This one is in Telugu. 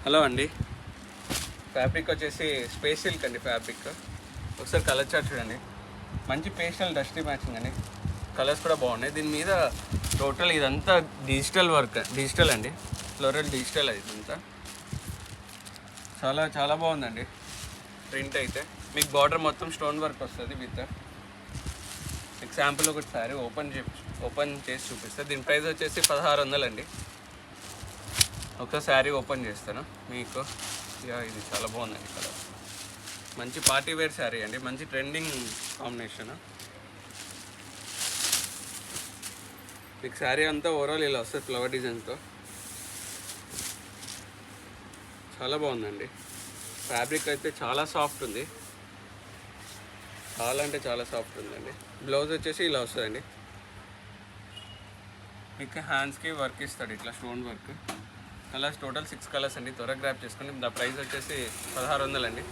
హలో అండి, ఫ్యాబ్రిక్ వచ్చేసి స్పేస్ సిల్క్ అండి. ఫ్యాబ్రిక్ ఒకసారి కలర్ చార్ట్ చూడండి. మంచి పేస్టల్ డస్టీ మ్యాచింగ్ అండి. కలర్స్ కూడా బాగున్నాయి. దీని మీద టోటల్ ఇదంతా డిజిటల్ వర్క్, డిజిటల్ అండి, ఫ్లోరల్ డిజిటల్ ఇదంతా. చాలా చాలా బాగుందండి. ప్రింట్ అయితే మీకు బార్డర్ మొత్తం స్టోన్ వర్క్ వస్తుంది విత్. మీకు శాంపుల్ ఒకటి సారీ ఓపెన్ చేసి చూపిస్తాను. దీని ప్రైస్ వచ్చేసి 1600 అండి. ఒక శారీ ఓపెన్ చేస్తాను మీకు. ఇది చాలా బాగుందండి కలర్. మంచి పార్టీ వేర్ శారీ అండి, మంచి ట్రెండింగ్ కాంబినేషన్. మీకు శారీ అంతా ఓవరాల్ ఇలా వస్తుంది ఫ్లవర్ డిజైన్తో. చాలా బాగుందండి. ఫ్యాబ్రిక్ అయితే చాలా సాఫ్ట్ ఉంది, చాలా అంటే చాలా సాఫ్ట్ ఉందండి. బ్లౌజ్ వచ్చేసి ఇలా వస్తుందండి. మీకు హ్యాండ్స్కి వర్క్ ఇస్తాడు ఇట్లా stone work. Colours total 6 colours అండి. త్వరగా గ్రాప్ చేసుకోండి. దా ప్రైస్ వచ్చేసి 1600 అండి.